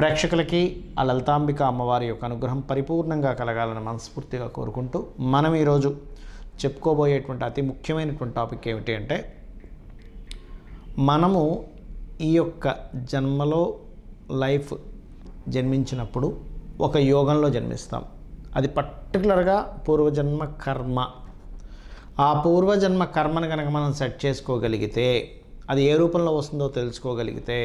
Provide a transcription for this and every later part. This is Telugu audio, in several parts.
ప్రేక్షకులకి ఆ లలితాంబిక అమ్మవారి యొక్క అనుగ్రహం పరిపూర్ణంగా కలగాలని మనస్ఫూర్తిగా కోరుకుంటూ మనం ఈరోజు చెప్పుకోబోయేటువంటి అతి ముఖ్యమైనటువంటి టాపిక్ ఏమిటి అంటే, మనము ఈ యొక్క జన్మలో జన్మించినప్పుడు ఒక యోగంలో జన్మిస్తాం. అది పర్టికులర్గా పూర్వజన్మ కర్మ. ఆ పూర్వజన్మ కర్మను కనుక మనం సెట్ చేసుకోగలిగితే, అది ఏ రూపంలో వస్తుందో తెలుసుకోగలిగితే,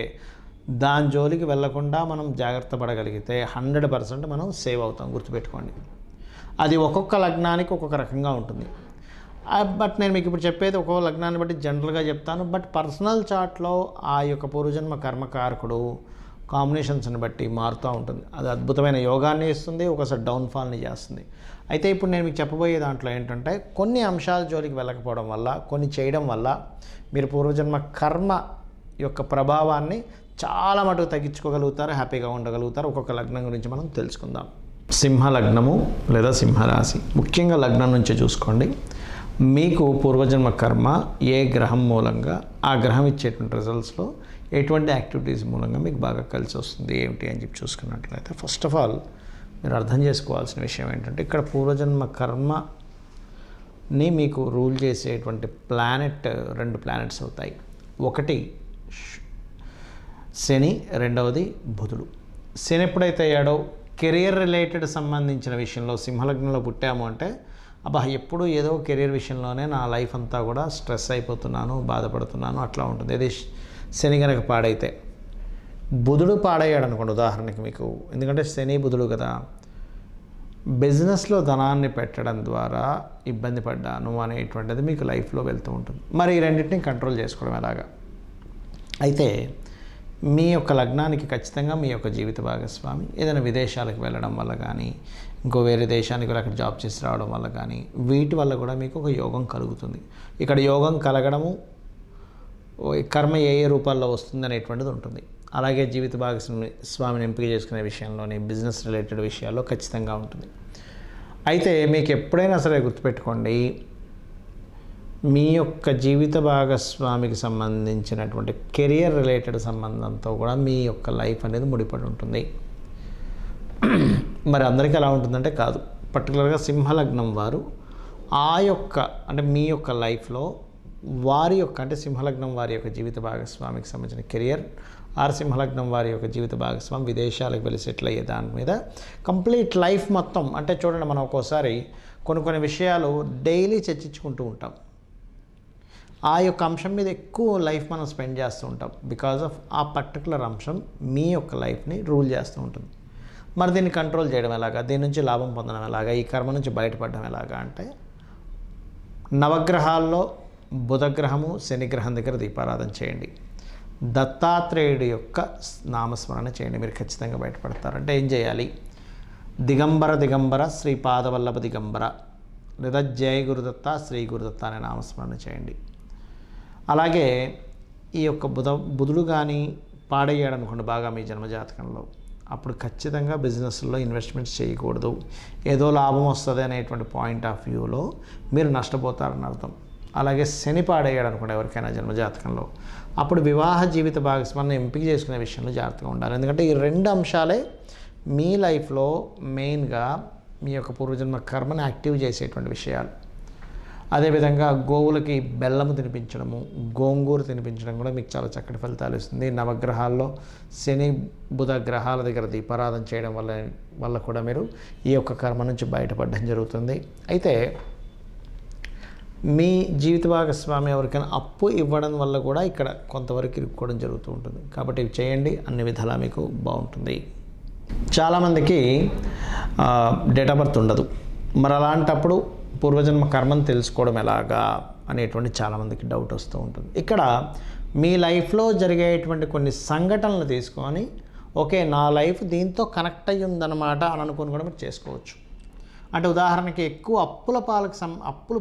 దాని జోలికి వెళ్లకుండా మనం జాగ్రత్త పడగలిగితే 100% మనం సేవ్ అవుతాం. గుర్తుపెట్టుకోండి, అది ఒక్కొక్క లగ్నానికి ఒక్కొక్క రకంగా ఉంటుంది. బట్ నేను మీకు ఇప్పుడు చెప్పేది ఒక్కొక్క లగ్నాన్ని బట్టి జనరల్గా చెప్తాను. బట్ పర్సనల్ చార్ట్లో ఆ యొక్క పూర్వజన్మ కర్మకారకుడు కాంబినేషన్స్ని బట్టి మారుతూ ఉంటుంది. అది అద్భుతమైన యోగాన్ని ఇస్తుంది, ఒకసారి డౌన్ఫాల్ని చేస్తుంది. అయితే ఇప్పుడు నేను మీకు చెప్పబోయే దాంట్లో ఏంటంటే, కొన్ని అంశాల జోలికి వెళ్ళకపోవడం వల్ల, కొన్ని చేయడం వల్ల మీరు పూర్వజన్మ కర్మ యొక్క ప్రభావాన్ని చాలా మటుకు తగ్గించుకోగలుగుతారు, హ్యాపీగా ఉండగలుగుతారు. ఒక్కొక్క లగ్నం గురించి మనం తెలుసుకుందాం. సింహ లగ్నము లేదా సింహరాశి, ముఖ్యంగా లగ్నం నుంచి చూసుకోండి. మీకు పూర్వజన్మ కర్మ ఏ గ్రహం మూలంగా, ఆ గ్రహం ఇచ్చేటువంటి రిజల్ట్స్లో ఎటువంటి యాక్టివిటీస్ మూలంగా మీకు బాగా కలిసి వస్తుంది ఏమిటి అని చెప్పి చూసుకున్నట్లయితే, ఫస్ట్ ఆఫ్ ఆల్ మీరు అర్థం చేసుకోవాల్సిన విషయం ఏంటంటే, ఇక్కడ పూర్వజన్మ కర్మని మీకు రూల్ చేసేటువంటి ప్లానెట్ 2 ప్లానెట్స్ అవుతాయి. ఒకటి శని, రెండవది బుధుడు. శని ఎప్పుడైతే అయ్యాడో, కెరియర్ రిలేటెడ్ సంబంధించిన విషయంలో సింహలగ్నంలో పుట్టాము అంటే, ఎప్పుడు ఏదో కెరియర్ విషయంలోనే నా లైఫ్ అంతా కూడా స్ట్రెస్ అయిపోతున్నాను, బాధపడుతున్నాను, అట్లా ఉంటుంది. ఇది శని కనుక పాడైతే. బుధుడు పాడయ్యాడు అనుకోండి ఉదాహరణకి మీకు, ఎందుకంటే శని బుధుడు కదా, బిజినెస్లో ధనాన్ని పెట్టడం ద్వారా ఇబ్బంది పడ్డాను అనేటువంటిది మీకు లైఫ్లో వెళ్తూ ఉంటుంది. మరి ఈ రెండింటిని కంట్రోల్ చేసుకోవడం ఎలాగా? అయితే మీ యొక్క లగ్నానికి ఖచ్చితంగా మీ యొక్క జీవిత భాగస్వామి ఏదైనా విదేశాలకు వెళ్ళడం వల్ల కానీ, ఇంకో వేరే దేశానికి వెళ్ళి అక్కడ జాబ్ చేసి రావడం వల్ల కానీ, వీటి వల్ల కూడా మీకు ఒక యోగం కలుగుతుంది. ఇక్కడ యోగం కలగడము, కర్మ ఏ ఏ రూపాల్లో వస్తుంది అనేటువంటిది ఉంటుంది. అలాగే జీవిత భాగస్వామిని ఎంపిక చేసుకునే విషయంలోని, బిజినెస్ రిలేటెడ్ విషయాల్లో ఖచ్చితంగా ఉంటుంది. అయితే మీకు ఎప్పుడైనా సరే గుర్తుపెట్టుకోండి, మీ యొక్క జీవిత భాగస్వామికి సంబంధించినటువంటి కెరియర్ రిలేటెడ్ సంబంధంతో కూడా మీ యొక్క లైఫ్ అనేది ముడిపడి ఉంటుంది. మరి అందరికీ ఎలా ఉంటుందంటే కాదు. పర్టికులర్గా సింహలగ్నం వారు ఆ యొక్క అంటే మీ యొక్క లైఫ్లో వారి యొక్క అంటే సింహలగ్నం వారి యొక్క జీవిత భాగస్వామికి సంబంధించిన కెరియర్, ఆర్ సింహలగ్నం వారి యొక్క జీవిత భాగస్వామి విదేశాలకు వెళ్ళి సెటిల్ అయ్యే దాని మీద కంప్లీట్ లైఫ్ మొత్తం. అంటే చూడండి, మనం ఒక్కోసారి కొన్ని విషయాలు డైలీ చర్చించుకుంటూ ఉంటాం. ఆ యొక్క అంశం మీద ఎక్కువ లైఫ్ మనం స్పెండ్ చేస్తూ ఉంటాం. బికాజ్ ఆఫ్ ఆ పర్టికులర్ అంశం మీ యొక్క లైఫ్ని రూల్ చేస్తూ ఉంటుంది. మరి దీన్ని కంట్రోల్ చేయడం ఎలాగా, దీని నుంచి లాభం పొందడం ఎలాగా, ఈ కర్మ నుంచి బయటపడడం ఎలాగా అంటే, నవగ్రహాల్లో బుధగ్రహము, శనిగ్రహం దగ్గర దీపారాధన చేయండి. దత్తాత్రేయుడి యొక్క నామస్మరణ చేయండి, మీరు ఖచ్చితంగా బయటపడతారు. అంటే ఏం చేయాలి? దిగంబర శ్రీపాదవల్లభ దిగంబర లేదా జయ గురుదత్త శ్రీ గురుదత్త అనే నామస్మరణ చేయండి. అలాగే ఈ యొక్క బుధుడు కానీ పాడయ్యాడు అనుకోండి బాగా మీ జన్మజాతకంలో, అప్పుడు ఖచ్చితంగా బిజినెస్లో ఇన్వెస్ట్మెంట్స్ చేయకూడదు. ఏదో లాభం వస్తుంది అనేటువంటి పాయింట్ ఆఫ్ వ్యూలో మీరు నష్టపోతారని అర్థం. అలాగే శని పాడయ్యాడు అనుకోండి ఎవరికైనా జన్మజాతకంలో, అప్పుడు వివాహ జీవిత భాగస్వామిని ఎంపిక చేసుకునే విషయంలో జాగ్రత్తగా ఉండాలి. ఎందుకంటే ఈ 2 అంశాలే మీ లైఫ్లో మెయిన్గా మీ యొక్క పూర్వజన్మ కర్మని యాక్టివ్ చేసేటువంటి విషయాలు. అదేవిధంగా గోవులకి బెల్లము తినిపించడము, గోంగూర తినిపించడం కూడా మీకు చాలా చక్కటి ఫలితాలు ఇస్తుంది. నవగ్రహాల్లో శని బుధ గ్రహాల దగ్గర దీపారాధన చేయడం వల్ల కూడా మీరు ఈ యొక్క కర్మ నుంచి బయటపడడం జరుగుతుంది. అయితే మీ జీవిత భాగస్వామి ఎవరికైనా అప్పు ఇవ్వడం వల్ల కూడా ఇక్కడ కొంతవరకు ఇరుక్కోవడం జరుగుతూ ఉంటుంది. కాబట్టి ఇవి చేయండి, అన్ని విధాలా మీకు బాగుంటుంది. చాలామందికి డేట్ ఆఫ్ బర్త్ ఉండదు. మరి అలాంటప్పుడు పూర్వజన్మ కర్మను తెలుసుకోవడం ఎలాగా అనేటువంటి చాలామందికి డౌట్ వస్తూ ఉంటుంది. ఇక్కడ మీ లైఫ్లో జరిగేటువంటి కొన్ని సంఘటనలు తీసుకొని, ఓకే నా లైఫ్ దీంతో కనెక్ట్ అయ్యి ఉందన్నమాట అని అనుకుని కూడా మీరు చేసుకోవచ్చు. అంటే ఉదాహరణకి ఎక్కువ అప్పుల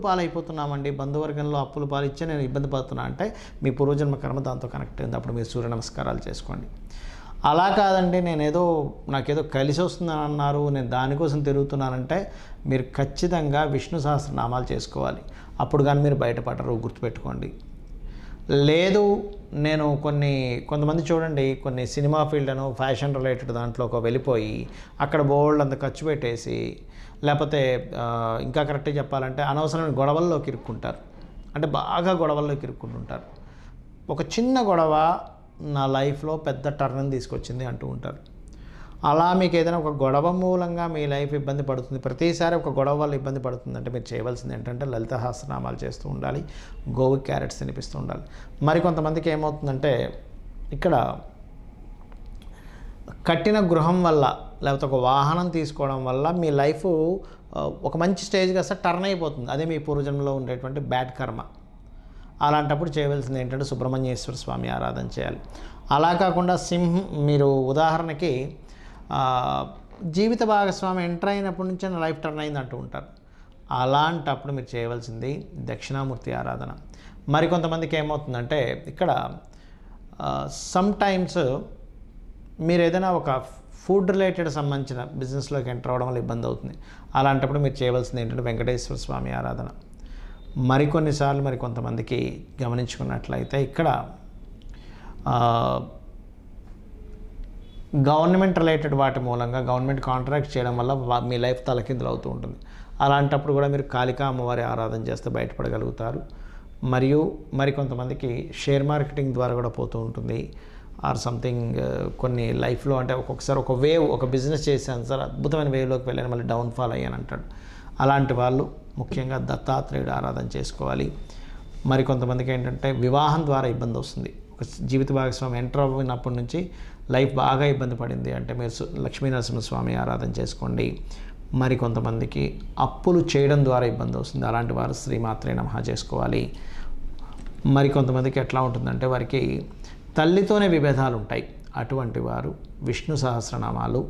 పాలైపోతున్నామండి, బంధువర్గంలో అప్పుల పాలు ఇచ్చే నేను ఇబ్బంది పడుతున్నా అంటే మీ పూర్వజన్మ కర్మ దాంతో కనెక్ట్ అయింది. అప్పుడు మీరు సూర్య నమస్కారాలు చేసుకోండి. అలా కాదండి, నాకేదో కలిసి వస్తుందని అన్నారు, నేను దానికోసం తిరుగుతున్నానంటే మీరు ఖచ్చితంగా విష్ణు సహస్రనామాలు చేసుకోవాలి. అప్పుడు కానీ మీరు బయటపడరు, గుర్తుపెట్టుకోండి. లేదు నేను కొంతమంది చూడండి, కొన్ని సినిమా ఫీల్డ్ అను ఫ్యాషన్ రిలేటెడ్ దాంట్లోకి వెళ్ళిపోయి అక్కడ బోల్డ్ అంత ఖర్చు పెట్టేసి, లేకపోతే ఇంకా కరెక్ట్గా చెప్పాలంటే అనవసరమైన గొడవల్లోకి ఇరుక్కుంటారు. అంటే బాగా గొడవల్లోకి ఇరుక్కుంటుంటారు. ఒక చిన్న గొడవ నా లైఫ్లో పెద్ద టర్న్ తీసుకొచ్చింది అంటూ ఉంటారు. అలా మీకు ఏదైనా ఒక గొడవ మూలంగా మీ లైఫ్ ఇబ్బంది పడుతుంది, ప్రతిసారి ఒక గొడవ వల్ల ఇబ్బంది పడుతుందంటే మీరు చేయవలసింది ఏంటంటే లలిత సహస్రనామాలు చేస్తూ ఉండాలి, గోవు క్యారెట్స్ తినిపిస్తూ ఉండాలి. మరి కొంతమందికి ఏమవుతుందంటే ఇక్కడ కట్టిన గృహం వల్ల లేకపోతే ఒక వాహనం తీసుకోవడం వల్ల మీ లైఫ్ ఒక మంచి స్టేజ్గా అసలు టర్న్ అయిపోతుంది. అదే మీ పూర్వజన్మలో ఉండేటువంటి బ్యాడ్ కర్మ. అలాంటప్పుడు చేయవలసింది ఏంటంటే సుబ్రహ్మణ్యేశ్వర స్వామి ఆరాధన చేయాలి. అలా కాకుండా మీరు ఉదాహరణకి జీవిత భాగస్వామి ఎంటర్ అయినప్పటి నుంచే నా లైఫ్ టర్న్ అయింది అంటూ ఉంటారు. అలాంటప్పుడు మీరు చేయవలసింది దక్షిణామూర్తి ఆరాధన. మరికొంతమందికి ఏమవుతుందంటే ఇక్కడ సమ్టైమ్స్ మీరు ఏదైనా ఒక ఫుడ్ రిలేటెడ్ సంబంధించిన బిజినెస్లోకి ఎంటర్ అవ్వడం వల్ల ఇబ్బంది అవుతుంది. అలాంటప్పుడు మీరు చేయవలసింది ఏంటంటే వెంకటేశ్వర స్వామి ఆరాధన. మరికొన్నిసార్లు కొంతమందికి గమనించుకున్నట్లయితే ఇక్కడ గవర్నమెంట్ రిలేటెడ్ వాటి మూలంగా గవర్నమెంట్ కాంట్రాక్ట్ చేయడం వల్ల మీ లైఫ్ తలకిందులు అవుతూ ఉంటుంది. అలాంటప్పుడు కూడా మీరు కాళికా అమ్మవారి ఆరాధన చేస్తే బయటపడగలుగుతారు. మరియు మరికొంతమందికి షేర్ మార్కెటింగ్ ద్వారా కూడా పోతూ ఉంటుంది. ఆర్ సంథింగ్ కొన్ని లైఫ్లో అంటే ఒక్కొక్కసారి ఒక బిజినెస్ చేశాను సార్, అద్భుతమైన వేవ్లోకి వెళ్ళాను, మళ్ళీ డౌన్ఫాల్ అయ్యాను అంటాడు. అలాంటి వాళ్ళు ముఖ్యంగా దత్తాత్రేయుడు ఆరాధన చేసుకోవాలి. మరికొంతమందికి ఏంటంటే వివాహం ద్వారా ఇబ్బంది వస్తుంది. ఒక జీవిత భాగస్వామి ఎంటర్ అయినప్పటి నుంచి లైఫ్ బాగా ఇబ్బంది పడింది అంటే మీరు లక్ష్మీనరసింహస్వామి ఆరాధన చేసుకోండి. మరికొంతమందికి అప్పులు చేయడం ద్వారా ఇబ్బంది వస్తుంది. అలాంటి వారు శ్రీమాత్రే నమః చేసుకోవాలి. మరికొంతమందికి ఎట్లా ఉంటుందంటే వారికి తల్లితోనే విభేదాలు ఉంటాయి. అటువంటి వారు విష్ణు సహస్రనామాలు,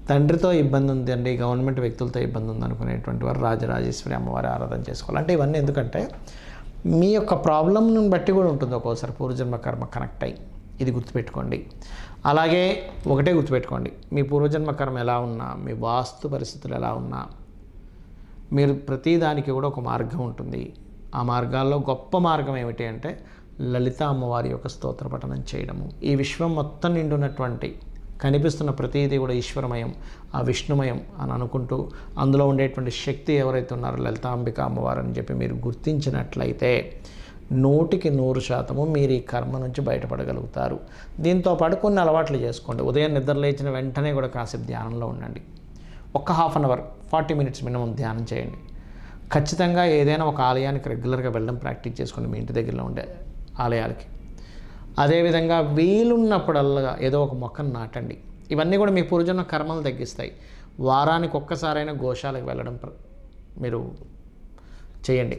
తండ్రితో ఇబ్బంది ఉందండి, గవర్నమెంట్ వ్యక్తులతో ఇబ్బంది ఉంది అనుకునేటువంటి వారు రాజరాజేశ్వరి అమ్మవారి ఆరాధన చేసుకోవాలి. అంటే ఇవన్నీ ఎందుకంటే మీ యొక్క ప్రాబ్లంను బట్టి కూడా ఉంటుంది. ఒక్కోసారి పూర్వజన్మ కర్మ కనెక్ట్ అయ్యి, ఇది గుర్తుపెట్టుకోండి. అలాగే ఒకటే గుర్తుపెట్టుకోండి, మీ పూర్వజన్మ కర్మ ఎలా ఉన్నా, మీ వాస్తు పరిస్థితులు ఎలా ఉన్నా, మీరు ప్రతిదానికి కూడా ఒక మార్గం ఉంటుంది. ఆ మార్గాల్లో గొప్ప మార్గం ఏమిటి అంటే లలిత అమ్మవారి యొక్క స్తోత్ర పఠనం చేయడము. ఈ విశ్వం మొత్తం నిండున్నటువంటి కనిపిస్తున్న ప్రతిదీ కూడా ఈశ్వరమయం, ఆ విష్ణుమయం అని అనుకుంటూ అందులో ఉండేటువంటి శక్తి ఎవరైతే ఉన్నారో లలితాంబిక అమ్మవారు అని చెప్పి మీరు గుర్తించినట్లయితే 100% మీరు ఈ కర్మ నుంచి బయటపడగలుగుతారు. దీంతోపాటు కొన్ని అలవాట్లు చేసుకోండి. ఉదయం నిద్ర లేచిన వెంటనే కూడా కాసేపు ధ్యానంలో ఉండండి. ఒక half an hour 40 minutes minimum ధ్యానం చేయండి. ఖచ్చితంగా ఏదైనా ఒక ఆలయానికి రెగ్యులర్గా వెళ్ళడం ప్రాక్టీస్ చేసుకోండి, మీ ఇంటి దగ్గరలో ఉండే ఆలయాలకి. అదేవిధంగా వీలున్నప్పుడల్లా ఏదో ఒక మొక్కను నాటండి. ఇవన్నీ కూడా మీ పూర్వజన్మ కర్మలు తగ్గిస్తాయి. వారానికి ఒక్కసారైనా గోశాలకు వెళ్ళడం మీరు చేయండి.